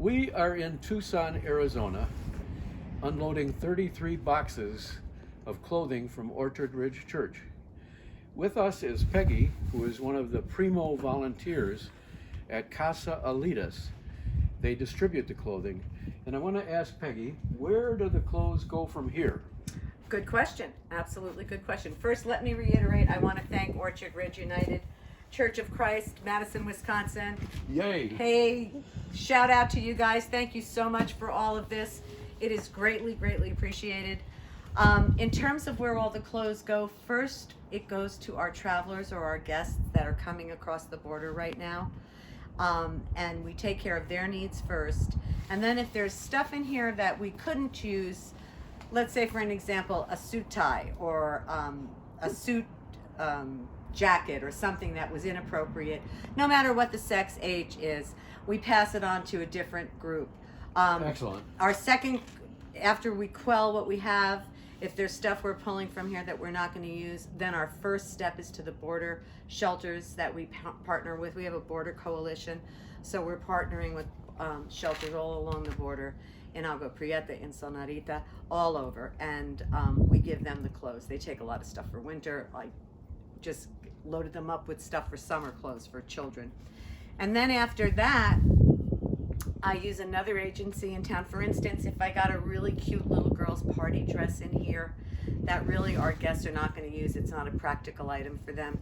We are in Tucson, Arizona, unloading 33 boxes of clothing from Orchard Ridge Church. With us is Peggy, who is one of the primo volunteers at Casa Alitas. They distribute the clothing. And I want to ask Peggy, where do the clothes go from here? Good question. Absolutely good question. First, let me reiterate, I want to thank Orchard Ridge United Church of Christ, Madison, Wisconsin. Yay! Hey, shout out to you guys. Thank you so much for all of this. It is greatly, greatly appreciated. In terms of where all the clothes go, first it goes to our travelers or our guests that are coming across the border right now. And we take care of their needs first. And then if there's stuff in here that we couldn't use, let's say for an example, a suit tie or a suit jacket or something that was inappropriate, no matter what the sex age is, we pass it on to a different group. Excellent. Our second, after we quell what we have, if there's stuff we're pulling from here that we're not going to use, then our first step is to the border shelters that we partner with. We have a border coalition, so we're partnering with shelters all along the border in Agua Prieta, in Sonarita, all over, and we give them the clothes. They take a lot of stuff for winter. I just loaded them up with stuff for summer clothes for children. And then after that, I use another agency in town. For instance, if I got a really cute little girl's party dress in here that really our guests are not going to use, it's not a practical item for them,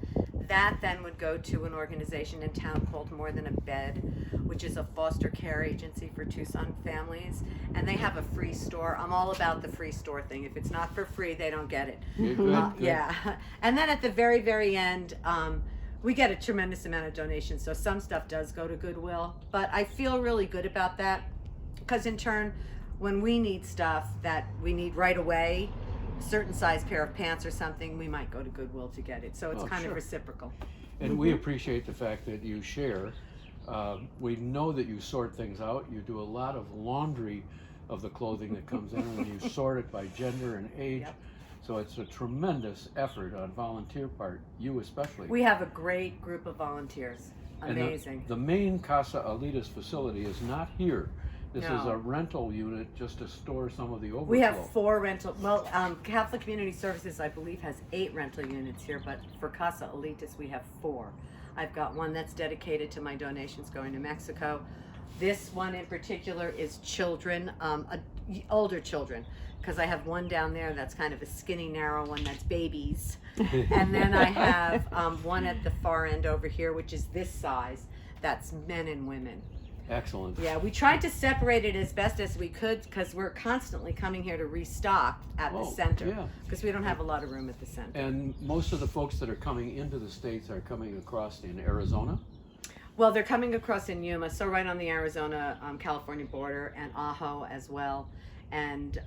that then would go to an organization in town called More Than a Bed, which is a foster care agency for Tucson families, and they have a free store. I'm all about the free store thing. If it's not for free, they don't get it. Good. Yeah. And then at the very, very end, we get a tremendous amount of donations, so some stuff does go to Goodwill, but I feel really good about that, because in turn, when we need stuff that we need right away, a certain size pair of pants or something, we might go to Goodwill to get it, so it's kind of reciprocal. And we appreciate the fact that you share. We know that you sort things out. You do a lot of laundry of the clothing that comes in, and you sort it by gender and age. Yep. So it's a tremendous effort on volunteer part, you especially. We have a great group of volunteers. And Amazing. the main Casa Alitas facility is not here. This is No. a rental unit just to store some of the overflow. We have 4 rental, Catholic Community Services, I believe, has 8 rental units here, but for Casa Alitas, we have 4. I've got one that's dedicated to my donations going to Mexico. This one in particular is children, older children, because I have one down there that's kind of a skinny, narrow one that's babies. And then I have one at the far end over here, which is this size, that's men and women. Excellent. Yeah, we tried to separate it as best as we could because we're constantly coming here to restock at the center because we don't have a lot of room at the center. And most of the folks that are coming into the States are coming across in Arizona? Well, they're coming across in Yuma, so right on the Arizona-California border, and Ajo as well, and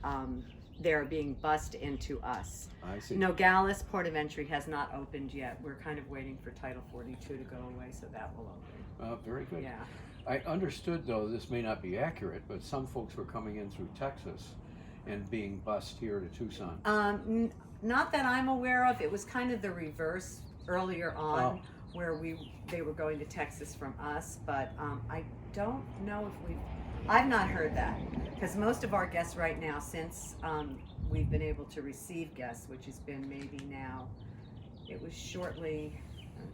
they're being bussed into us. I see. Nogales, port of entry, has not opened yet. We're kind of waiting for Title 42 to go away, so that will open. Very good. Yeah. I understood, though, this may not be accurate, but some folks were coming in through Texas and being bused here to Tucson. Not that I'm aware of. It was kind of the reverse earlier on, where they were going to Texas from us, but I don't know if I've not heard that, because most of our guests right now, since we've been able to receive guests, which has been maybe now, it was shortly,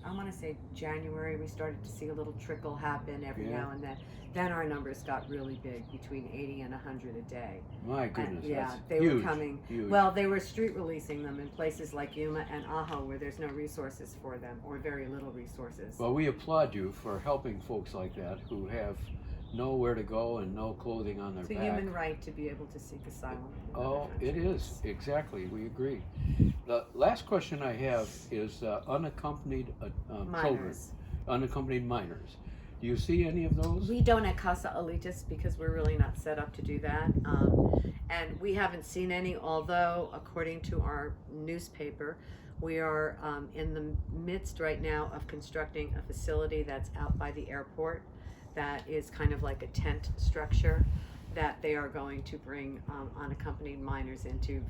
I want to say January, we started to see a little trickle happen every now and then. Then our numbers got really big, between 80 and 100 a day. My goodness, that's they huge, were coming. Huge. Well, they were street releasing them in places like Yuma and Ajo, where there's no resources for them, or very little resources. Well, we applaud you for helping folks like that who have nowhere to go and no clothing on their back. It's a human right to be able to seek asylum. Oh, it is. Exactly. We agree. The last question I have is unaccompanied children, unaccompanied minors. Do you see any of those? We don't at Casa Alitas because we're really not set up to do that. And we haven't seen any, although according to our newspaper, we are in the midst right now of constructing a facility that's out by the airport that is kind of like a tent structure that they are going to bring unaccompanied minors into.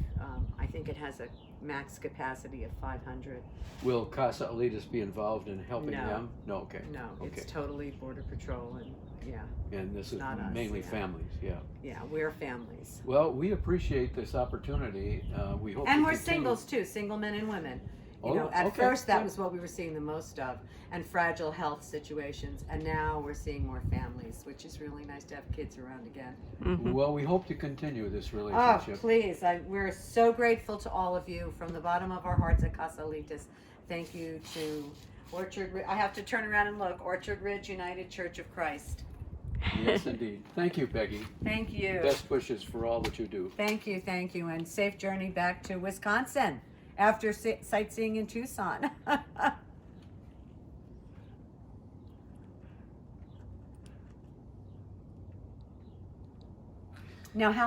I think it has a max capacity of 500. Will Casa Alitas be involved in helping No. them? No, okay. No, Okay. it's totally Border Patrol, and yeah, And this is not us, mainly yeah. families, yeah. yeah, we're families. Well, we appreciate this opportunity. We hope And to we're continue. singles too, single men and women. You Oh, know, at okay, first that yeah. was what we were seeing the most of, and fragile health situations, and now we're seeing more families, which is really nice to have kids around again. Well, we hope to continue this Oh, relationship. please, we're so grateful to all of you from the bottom of our hearts at Casa Alitas. Thank you to I have to turn around and look, Orchard Ridge United Church of Christ. Yes, indeed. Thank you, Peggy. Thank you. Best wishes for all that you do. Thank you, and safe journey back to Wisconsin after sightseeing in Tucson. Now, how